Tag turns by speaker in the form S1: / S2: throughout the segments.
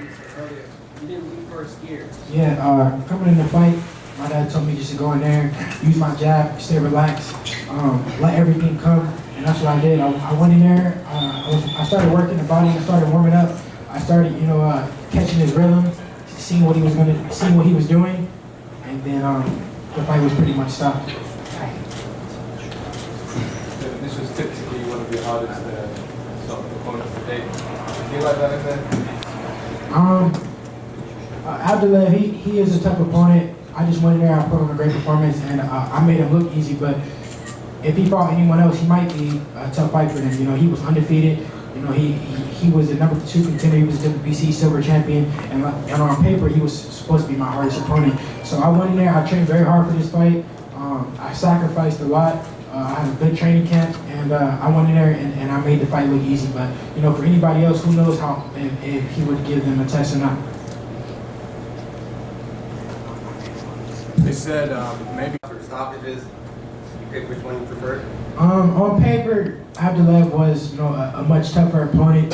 S1: you said earlier, you didn't leave first gear.
S2: Yeah, coming in the fight, my dad told me just to go in there, use my jab, stay relaxed, let everything come, and that's what I did. I went in there, I started working the body, I started warming up, I started, catching his rhythm, seeing what he was doing, and then the fight was pretty much stopped.
S3: This was typically one of your hardest sort of opponents to date. Do you feel like that in there?
S2: Abdullah, he is a tough opponent. I just went in there, I put on a great performance, and I made him look easy, but if he fought anyone else, he might be a tough fight for them. He was undefeated. He was the number 2 contender. He was the WBC silver champion, and on paper, he was supposed to be my hardest opponent. So I went in there, I trained very hard for this fight. I sacrificed a lot. I had a good training camp, and I went in there and I made the fight look easy. But for anybody else, who knows how if he would give them a test or not.
S3: They said maybe for stoppages, you pick which one you prefer?
S2: On paper, Abdullah was a much tougher opponent.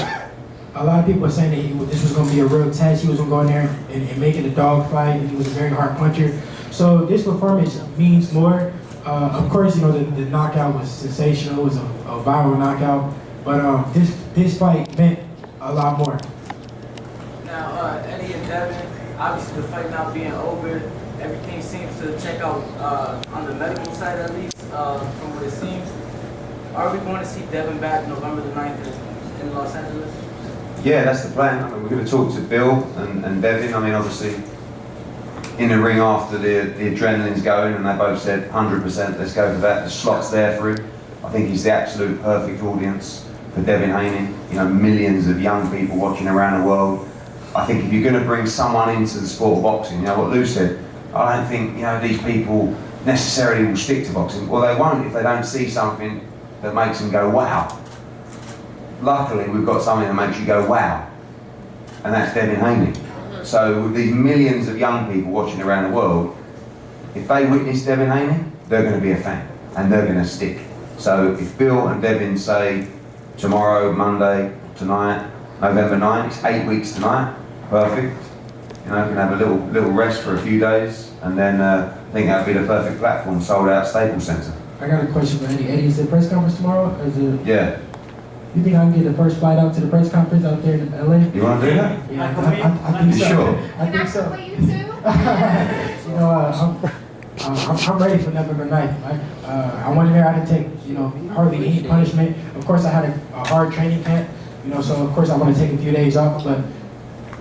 S2: A lot of people are saying that this was going to be a real test. He was going to go in there and make it a dog fight, and he was a very hard puncher. So this performance means more. Of course, the knockout was sensational. It was a viral knockout. But this fight meant a lot more.
S1: Now, Eddie and Devin, obviously the fight not being over, everything seems to check out on the medical side at least, from what it seems. Are we going to see Devin back November the 9th in Los Angeles?
S4: Yeah, that's the plan. I mean, we're going to talk to Bill and Devin. I mean, obviously, in the ring after the adrenaline's going, and they both said 100%, let's go for that. The slot's there for him. I think he's the absolute perfect audience for Devin Haney. Millions of young people watching around the world. I think if you're going to bring someone into the sport of boxing, what Lou said, I don't think these people necessarily will stick to boxing. Well, they won't if they don't see something that makes them go wow. Luckily, we've got something that makes you go wow, and that's Devin Haney. So with these millions of young people watching around the world, if they witness Devin Haney, they're going to be a fan, and they're going to stick. So if Bill and Devin say tomorrow, Monday, tonight, November 9th, it's 8 weeks tonight, perfect. You can have a little rest for a few days, and then I think that'd be the perfect platform, sold out Staples Center.
S2: I got a question for Eddie. Eddie, is the press conference tomorrow? Or is it...
S4: Yeah.
S2: You think I can get the first flight out to the press conference out there in LA?
S4: You want to do that?
S2: Yeah, I think so.
S4: Sure?
S2: I think so.
S5: Can I you too?
S2: I'm ready for November 9th. I went in there, I didn't take, hardly any punishment. Of course, I had a hard training camp, so of course I want to take a few days off, but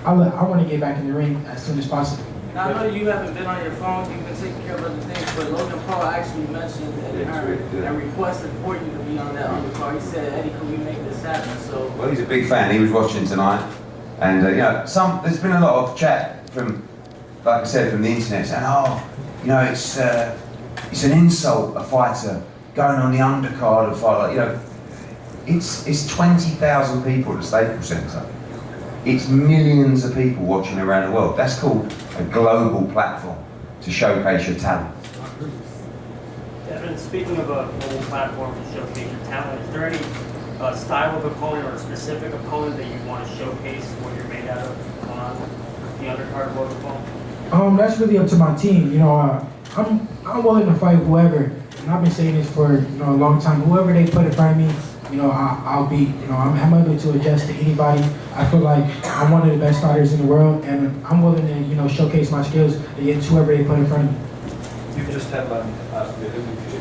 S2: I want to get back in the ring as soon as possible.
S1: Now, I know you haven't been on your phone, you've been taking care of other things, but Logan Paul actually mentioned and requested for you to be on that undercard. He said, Eddie, can we make this happen? So,
S4: Well, he's a big fan. He was watching tonight, and there's been a lot of chat from, like I said, from the internet saying, it's an insult a fighter going on the undercard of fight. It's 20,000 people at the Staples Center. It's millions of people watching around the world. That's called a global platform to showcase your talent.
S6: Devin, speaking of a global platform to showcase your talent, is there any style of opponent or a specific opponent that you want to showcase what you're made out of on the undercard of Logan Paul?
S2: That's really up to my team. I'm willing to fight whoever, and I've been saying this for a long time. Whoever they put in front of me, I'll beat. I'm able to adjust to anybody. I feel like I'm one of the best fighters in the world, and I'm willing to showcase my skills against whoever they put in front of me.
S3: You've just headlined the Olympics.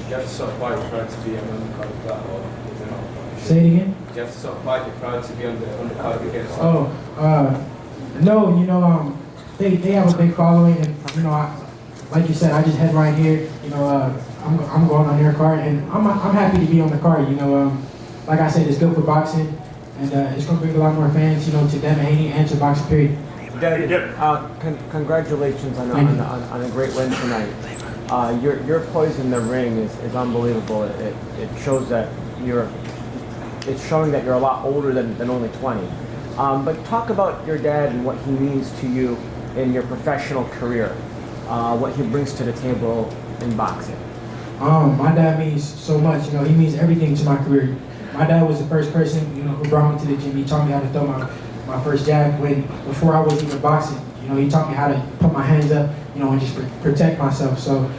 S3: You have to sort of fight your crowd to be on the undercard of that, or is it not?
S2: Say it again.
S3: You have to sort of fight your crowd to be on the undercard against that.
S2: No, they have a big following, and like you said, I just headline here. I'm going on their card, and I'm happy to be on the card. Like I said, it's good for boxing, and it's going to bring a lot more fans, to Devin Haney and to boxing period.
S7: Congratulations on a great win tonight. Your poise in the ring is unbelievable. It shows that it's showing that you're a lot older than only 20. But talk about your dad and what he means to you in your professional career, what he brings to the table in boxing.
S2: My dad means so much. He means everything to my career. My dad was the first person, who brought me to the gym. He taught me how to throw my first jab before I was even boxing. You know, he taught me how to put my hands up, you know, and just protect myself. So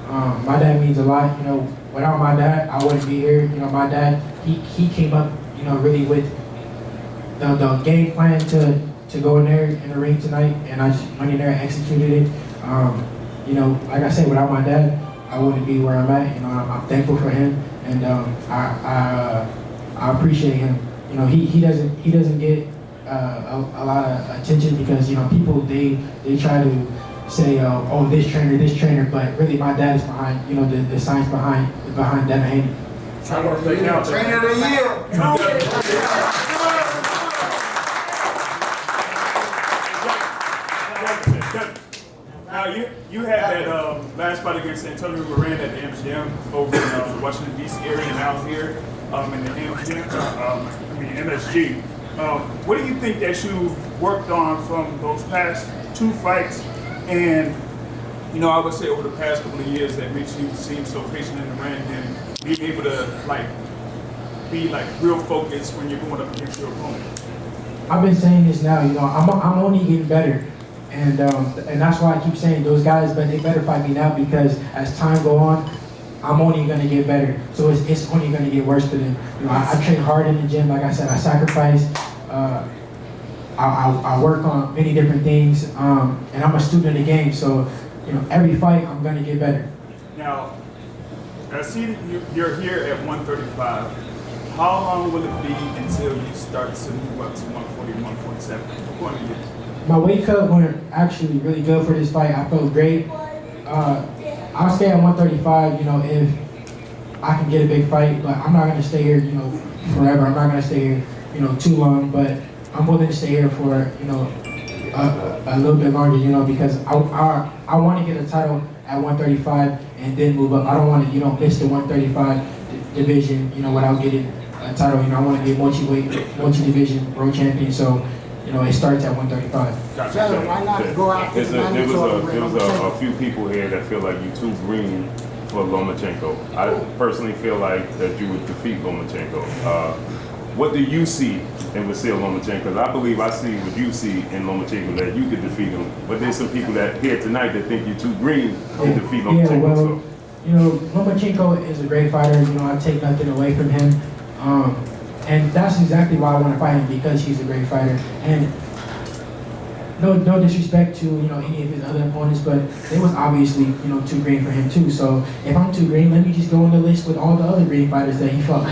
S2: my dad means a lot. You know, without my dad, I wouldn't be here. You know, my dad, he came up, you know, really with the game plan to go in there in the ring tonight, and I just went in there and executed it. You know, like I said, without my dad, I wouldn't be where I'm at. You know, I'm thankful for him, and I appreciate him. You know, he doesn't get a lot of attention because, you know, people they try to say, oh, this trainer, but really my dad is behind, you know, the science behind Devin Haney.
S8: Trainer of the year.
S9: Now you had that last fight against Antonio Moran at the MGM over in the Washington D.C. area, and now here in the MSG. What do you think that you worked on from those past two fights, and you know, I would say over the past couple of years that makes you seem so patient in the ring and being able to be real focused when you're going up against your opponent?
S2: I've been saying this now, you know, I'm only getting better. And that's why I keep saying those guys, but they better fight me now because as time go on, I'm only gonna get better. So it's only gonna get worse for them. You know, I train hard in the gym. Like I said, I sacrifice. I work on many different things, and I'm a student of the game. So, you know, every fight I'm gonna get better.
S9: Now, I see that you're here at 135. How long will it be until you start to move up to 140, 147? What point are you?
S2: My weight cut went actually really good for this fight. I felt great. I'll stay at 135, you know, if I can get a big fight, but I'm not gonna stay here, you know, forever. I'm not gonna stay here, you know, too long, but I'm willing to stay here for, you know, a little bit longer, you know, because I want to get a title at 135 and then move up. I don't want to, you know, miss the 135 division, you know, without getting a title. You know, I want to get multi-division world champion, so, you know, it starts at 135.
S8: Devin, why not go after the
S10: There was a few people here that feel like you too green for Lomachenko. I personally feel like that you would defeat Lomachenko. What do you see in Vasyl Lomachenko? Because I believe I see what you see in Lomachenko, that you could defeat him. But there's some people that here tonight that think you're too green to defeat Lomachenko.
S2: Yeah, well, you know, Lomachenko is a great fighter. You know, I take nothing away from him. And that's exactly why I want to fight him, because he's a great fighter. And no disrespect to, you know, any of his other opponents, but it was obviously, you know, too green for him too. So if I'm too green, let me just go on the list with all the other green fighters that he fought.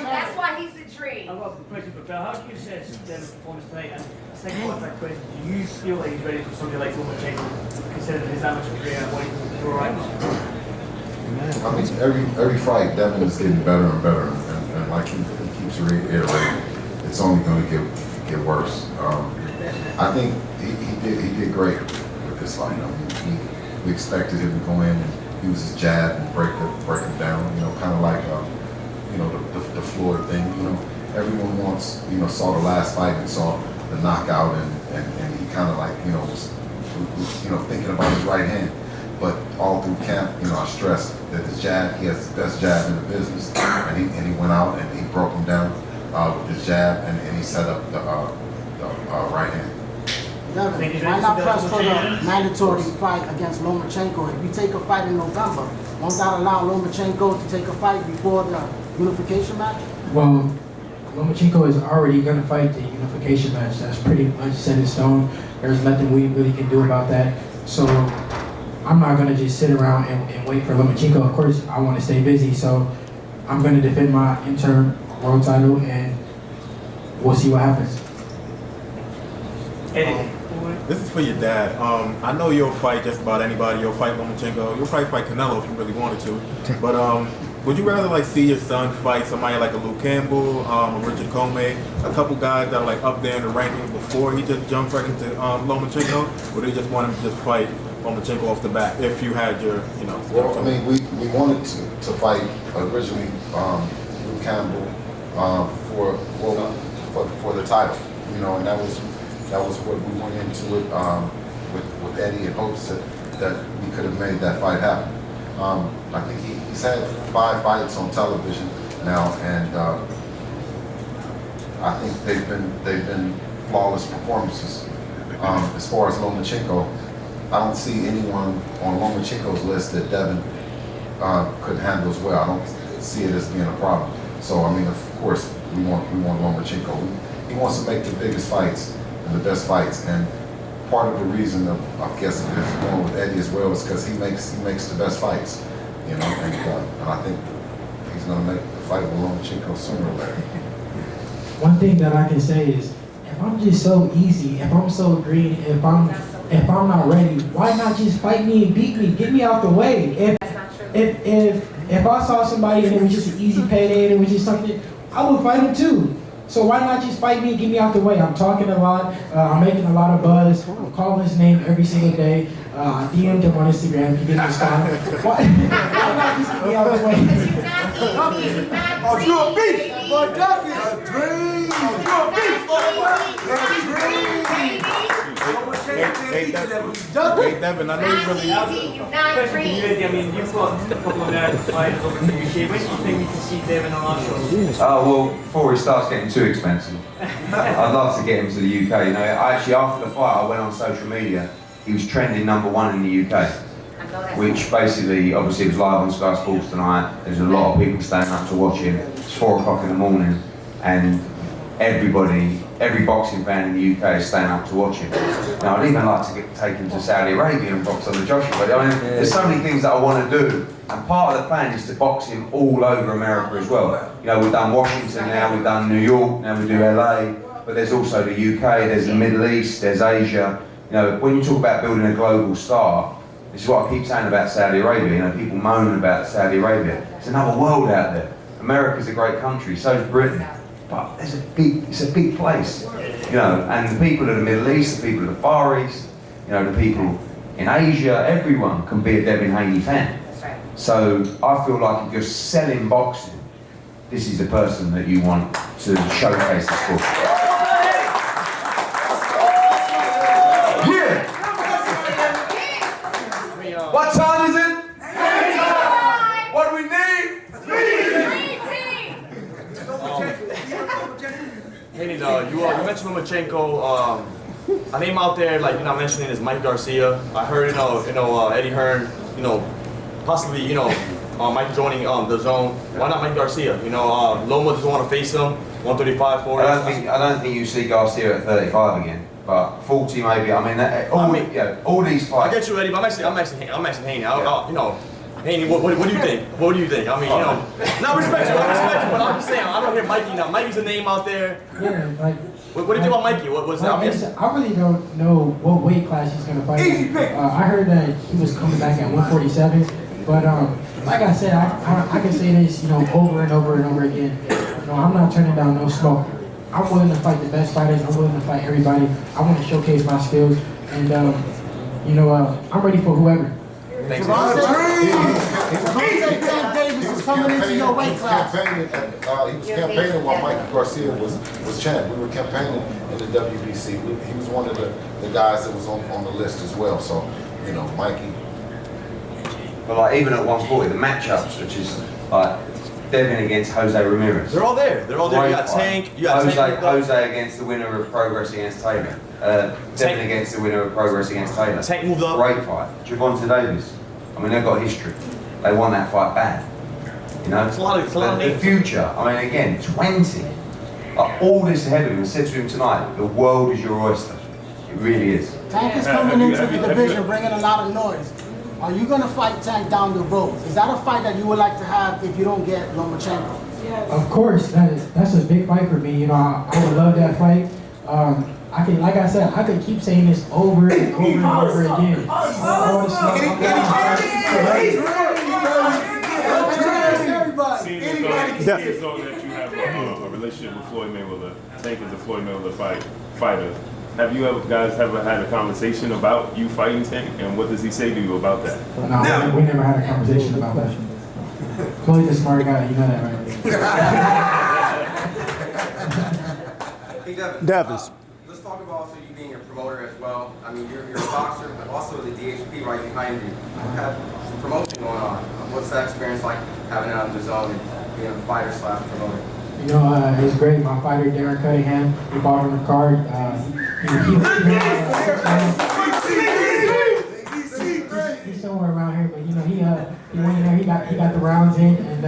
S11: That's why he's the dream.
S6: I've got a question for Bell. How do you assess Devin's performance tonight? And second part of that question, do you feel like he's ready for something like Lomachenko, considering his amateur career and what he can throw right now?
S12: I mean, every fight, Devin is getting better and better, and like he keeps reiterating, it's only going to get worse. I think he did great with this fight. I mean, we expected him to go in and use his jab and break him down. You know, kind of like you know, the Floyd thing. You know, everyone saw the last fight and saw the knockout, and he kind of like, you know, was thinking about his right hand. But all through camp, you know, I stressed that the jab, he has the best jab in the business, and he went out and he broke him down with his jab, and he set up the right hand.
S8: Devin, why not press for the mandatory fight against Lomachenko? If you take a fight in November, won't that allow Lomachenko to take a fight before the unification match?
S2: Well, Lomachenko is already going to fight the unification match. That's pretty much set in stone. There's nothing we really can do about that. So I'm not going to just sit around and wait for Lomachenko. Of course, I want to stay busy, so I'm going to defend my interim world title, and we'll see what happens.
S13: This is for your dad. I know you'll fight just about anybody. You'll fight Lomachenko. You'll probably fight Canelo if you really wanted to. But would you rather see your son fight somebody like a Luke Campbell, a Richard Comey, a couple guys that are up there in the rankings before he just jumps right into Lomachenko? Or do you just want him to just fight Lomachenko off the bat if you had your, you know?
S12: Well, I mean, we wanted to fight originally Luke Campbell for the title, you know, and that was what we went into it with Eddie in hopes that we could have made that fight happen. I think he's had 5 fights on television now, and I think they've been flawless performances. As far as Lomachenko, I don't see anyone on Lomachenko's list that Devin could handle as well. I don't see it as being a problem. So I mean, of course, we want Lomachenko. He wants to make the biggest fights and the best fights, and part of the reason of I guess of his going with Eddie as well is because he makes the best fights, you know. And I think he's going to make the fight with Lomachenko sooner or later.
S2: One thing that I can say is, if I'm just so easy, if I'm so green, if I'm not ready, why not just fight me and beat me? Get me out the way. If I saw somebody and it was just an easy payday and it was just something, I would fight him too. So why not just fight me and get me out the way? I'm talking a lot. I'm making a lot of buzz. I'm calling his name every single day. I DM'd him on Instagram. He didn't respond. Why not just get me out the way?
S11: Oh, you a beast!
S8: But Ducky,
S11: a dream! You a beast, boy!
S13: Hey, Devin, I know you really
S11: Not dream.
S6: I mean, you've got a couple of fights over the UK. When do you think we can see Devin on our show?
S4: Oh, well, before he starts getting too expensive, I'd love to get him to the UK. You know, actually, after the fight, I went on social media. He was trending #1 in the UK, which basically, obviously, was live on Sky Sports tonight. There's a lot of people standing up to watch him. It's 4 o'clock in the morning, and every boxing fan in the UK is standing up to watch him. Now, I'd even like to take him to Saudi Arabia and box on the Joshua. But I mean, there's so many things that I want to do, and part of the plan is to box him all over America as well. You know, we've done Washington now, we've done New York, now we do LA, but there's also the UK, there's the Middle East, there's Asia. You know, when you talk about building a global star, this is what I keep saying about Saudi Arabia. You know, people moan about Saudi Arabia. It's another world out there. America's a great country, so is Britain. But it's a big place, you know, and the people of the Middle East, the people of the Far East, you know, the people in Asia, everyone can be a Devin Haney fan.
S11: That's right.
S4: So I feel like if you're selling boxing, this is the person that you want to showcase the sport. Yeah! What time is it? What do we need?
S14: Haney, you mentioned Lomachenko. A name out there, like you're not mentioning, is Mike Garcia. I heard, Eddie Hearn, possibly, Mike joining the zone. Why not Mike Garcia? Loma doesn't want to face him. 135, 40.
S4: I don't think you see Garcia at 35 again, but 40 maybe. I mean, all these fights.
S14: I get you, Eddie, but I'm actually Haney. Haney, what do you think? What do you think? I mean, not respect you, but I'm just saying, I don't hear Mikey now. Mikey's a name out there.
S2: Yeah, like.
S14: What do you think about Mikey? What's that?
S2: I really don't know what weight class he's going to fight. I heard that he was coming back at 147, but like I said, I can say this, over and over and over again. I'm not turning down no smoke. I'm willing to fight the best fighters. I'm willing to fight everybody. I want to showcase my skills, and I'm ready for whoever.
S14: Thanks.
S8: Davis is coming into your weight class.
S12: He was campaigning while Mike Garcia was champ. We were campaigning in the WBC. He was one of the guys that was on the list as well. So, Mikey.
S4: But like even at 140, the matchups, which is like Devin against Jose Ramirez.
S14: They're all there. You got Tank. You got
S4: Jose against the winner of Progress against Taylor. Devin against the winner of Progress against Taylor.
S14: Tank moved up.
S4: Great fight. Javonte Davis. I mean, they've got history. They won that fight bad.
S14: It's a lot of
S4: the future. I mean, again, 20. Like, all this ahead of him. I said to him tonight, the world is your oyster. It really is.
S8: Tank is coming into the division, bringing a lot of noise. Are you going to fight Tank down the road? Is that a fight that you would like to have if you don't get Lomachenko?
S2: Of course, that's a big fight for me. I would love that fight. Like I said, I could keep saying this over and over and over again.
S10: Seeing as though that you have a relationship with Floyd Mayweather, Tank is a Floyd Mayweather fighter. Have you guys ever had a conversation about you fighting Tank, and what does he say to you about that?
S2: No, we never had a conversation about that. Floyd's a smart guy, you know that, right?
S3: Hey, Devin. Let's talk about also you
S15: being a promoter as well. I mean, you're a boxer, but also the DHP right behind you. You have some promotion going on. What's that experience like having it on the zone and being a fighter / promoter?
S2: You know, it's great. My fighter, Darren Cunningham, he bought on the card. He's somewhere around here, but you know, he went in there. He got the rounds in, and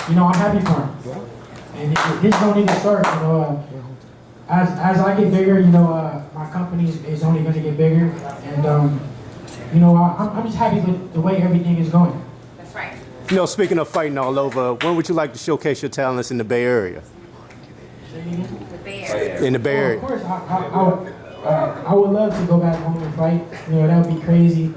S2: you know, I'm happy for him. And this don't need to start. You know, as I get bigger, you know, my company is only going to get bigger, and you know, I'm just happy with the way everything is going.
S11: That's right.
S16: You know, speaking of fighting all over, when would you like to showcase your talents in the Bay Area?
S11: The Bay Area.
S16: In the Bay Area.
S2: Of course, I would love to go back home and fight. You know, that would be crazy.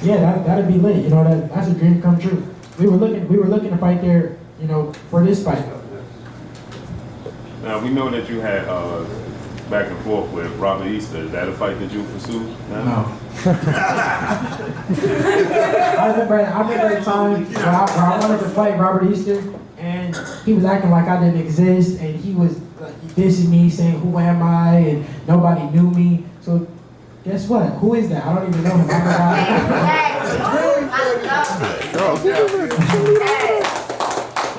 S2: Yeah, that'd be lit. You know, that's a dream come true. We were looking to fight there. You know, for this fight.
S10: Now we know that you had back and forth with Robert Easter. Is that a fight that you pursued?
S2: No. I remember a time where I wanted to fight Robert Easter, and he was acting like I didn't exist, and he was like, dissing me, saying, "Who am I?" and nobody knew me. So, guess what? Who is that? I don't even know him.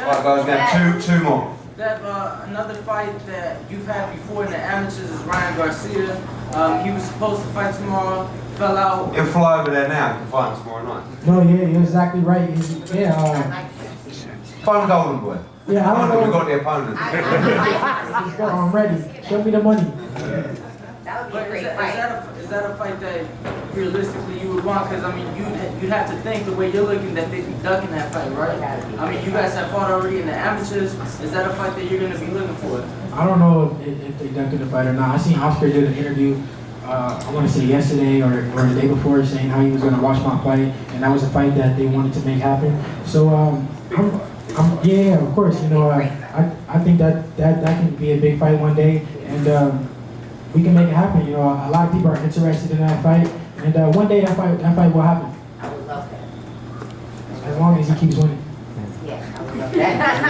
S4: Right, guys, we have two more.
S1: Dev, another fight that you've had before in the amateurs is Ryan Garcia. He was supposed to fight tomorrow, fell out.
S4: He'll fly over there now. He can fight him tomorrow night.
S2: No, yeah, you're exactly right.
S4: Find the golden boy.
S2: Yeah, I don't know.
S4: We got the opponent.
S2: I'm ready. Show me the money.
S11: That would be a great fight.
S1: Is that a fight that realistically you would want? Because I mean, you'd have to think the way you're looking that they'd be ducking that fight, right? I mean, you guys have fought already in the amateurs. Is that a fight that you're going to be looking for?
S2: I don't know if they ducked the fight or not. I seen Oscar did an interview. I want to say yesterday or the day before, saying how he was going to watch my fight, and that was a fight that they wanted to make happen. So yeah, of course, you know, I think that can be a big fight one day, and we can make it happen. You know, a lot of people are interested in that fight, and one day that fight will happen.
S11: I would love that.
S2: As long as he keeps winning.
S11: Yeah, I would love that.